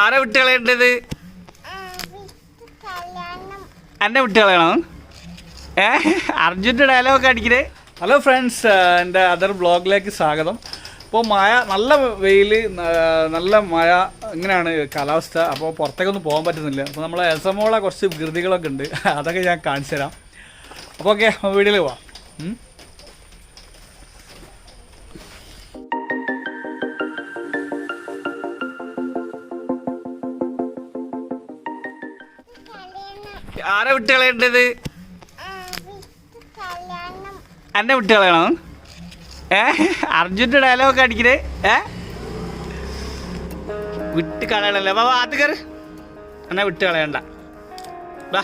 ആരെ വിട്ട് കളയേണ്ടത്? എന്നെ വിട്ട് കളയണോ? അർജുൻ്റെ ഡയലോഗൊക്കെ അടിക്കണേ. ഹലോ ഫ്രണ്ട്സ്, എൻ്റെ അതർ ബ്ലോഗിലേക്ക് സ്വാഗതം. ഇപ്പോൾ മഴ, നല്ല വെയിൽ, നല്ല മഴ, ഇങ്ങനെയാണ് കാലാവസ്ഥ. അപ്പോൾ പുറത്തേക്കൊന്നും പോകാൻ പറ്റുന്നില്ല. അപ്പോൾ നമ്മളെ എസമോള കുറച്ച് വികൃതികളൊക്കെ ഉണ്ട്, അതൊക്കെ ഞാൻ കാണിച്ചു തരാം. അപ്പോൾ ഓക്കെ, വീഡിയോയിൽ പോവാം. ആരെ വിട്ട് കളയേണ്ടത്? എന്നെ വിട്ട് കളയണോ? അർജുൻ്റെ ഡയലോഗൊക്കെ അടിക്കണേ. വിട്ട് കളയണല്ലേ? ബാബാ ആദ്യം കയറി. എന്നെ വിട്ട് കളയണ്ട. വാ.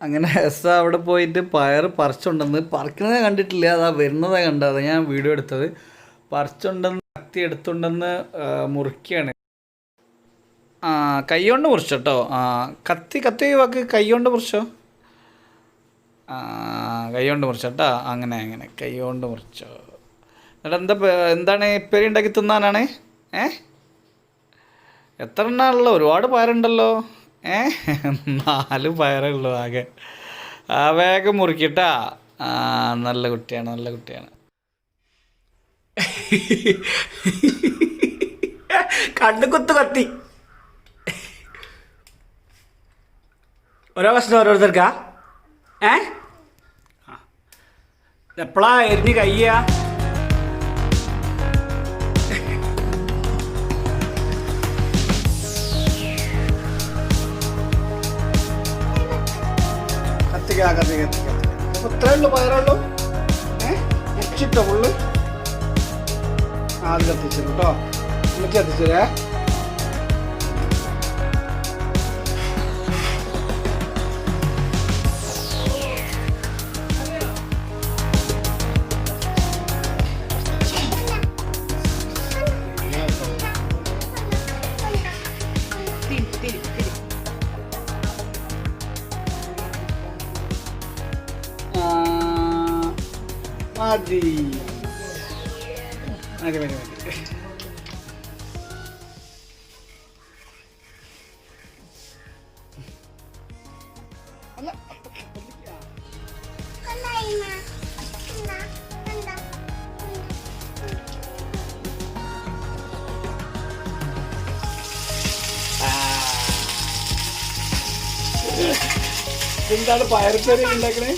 അങ്ങനെ എസ് അവിടെ പോയിട്ട് പയർ പറിച്ചുണ്ടെന്ന്, പറിക്കുന്നതേ കണ്ടിട്ടില്ല, അതാ വരുന്നതേ കണ്ടത്, അതാ ഞാൻ വീഡിയോ എടുത്തത്. പറിച്ചുണ്ടെന്ന്, കത്തി എടുത്തുണ്ടെന്ന് മുറിക്കുകയാണ്. കൈ കൊണ്ട് മുറിച്ചോ കേട്ടോ. കത്തി വാക്ക് കൈ കൊണ്ട് മുറിച്ചോ. കൈ കൊണ്ട് മുറിച്ചോ കേട്ടോ. അങ്ങനെ കൈ കൊണ്ട് മുറിച്ചോ. എന്നിട്ട് എന്താണ് പെരി ഉണ്ടാക്കി തിന്നാനാണ്? എത്ര എണ്ണാണല്ലോ? ഒരുപാട് പയറുണ്ടല്ലോ. 4 പയറേ ഉള്ളൂ ആകെ. വേഗം മുറിക്കട്ടാ. നല്ല കുട്ടിയാണ്, നല്ല കുട്ടിയാണ്. കണ്ണുകുത്ത് കത്തി. ഓരോ കഷ്ണം ഓരോരുത്തർക്കാ? എപ്പോഴാ എരിഞ്ഞ് കയ്യാ? അപ്പൊ ഇത്രേ ഉള്ളൂ, പയറുള്ളൂ. മുറിച്ചിട്ടോ ഫുള്ള്? അത് കത്തിച്ചു കേട്ടോ, ഉമ്മച്ചി കത്തിച്ചേ. മതി മതി മതി മതി. അല്ല എന്താണ് പയർപ്പേരി ഉണ്ടാക്കണേ?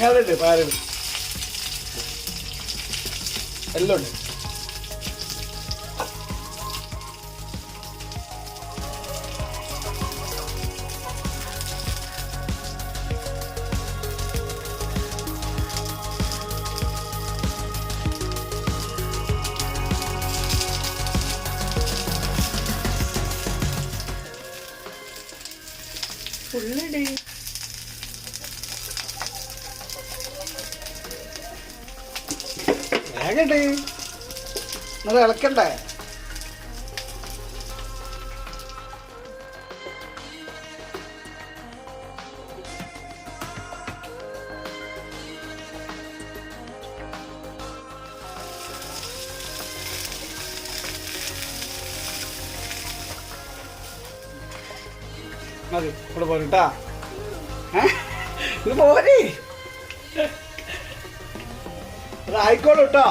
അതുണ്ട് പയറുണ്ട്, എല്ലാം ഉണ്ട്. ഫുള്ളിടേ. വേഗണ്ട്, അത് ഇളക്കണ്ടേ? മതി, ഇവിടെ പോരട്ടാ. ഇത് പോരെ, ആയിക്കോളൂ കേട്ടോ.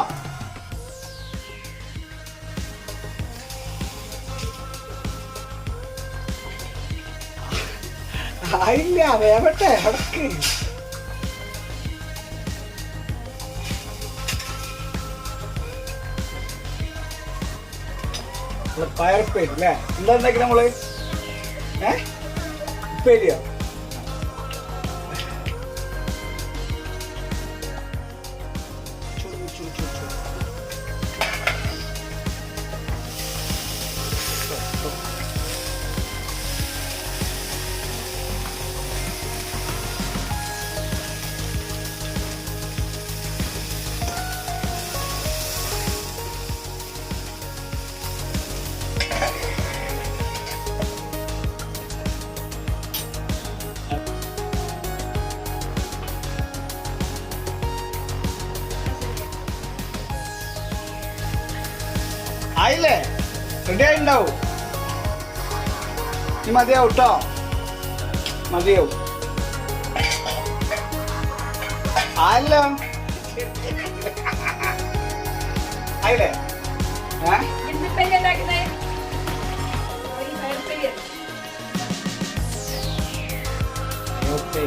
ആയില്ല, വേവട്ടെ, അടക്ക്. പയർപ്പേരി അല്ലേ? എന്താ ഉണ്ടാക്കി നമ്മള്? ഉപ്പേരിയോ? ആയില്ലേ? റെഡി ആയിട്ടുണ്ടാവും. ഇനി മതിയാവും കേട്ടോ, മതിയാവും. ആയല്ലോ, ആയില്ലേ? ഓക്കെ.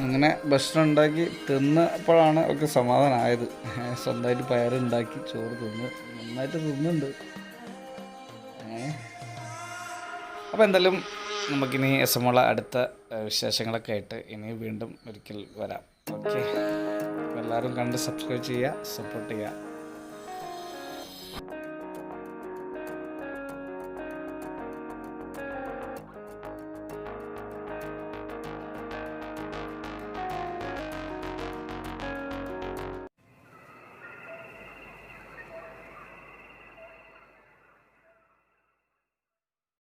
അങ്ങനെ ഭക്ഷണം ഉണ്ടാക്കി തിന്നപ്പോഴാണ് ഒക്കെ സമാധാനമായത്. സ്വന്തമായിട്ട് പയറുണ്ടാക്കി ചോറ് തിന്ന് നന്നായിട്ട് തിന്നുന്നുണ്ട്. അപ്പോൾ എന്തായാലും നമുക്കിനി എസമുള്ള അടുത്ത വിശേഷങ്ങളൊക്കെ ആയിട്ട് ഇനി വീണ്ടും ഒരിക്കൽ വരാം. ഓക്കെ, എല്ലാവരും കണ്ട് സബ്സ്ക്രൈബ് ചെയ്യുക, സപ്പോർട്ട് ചെയ്യുക.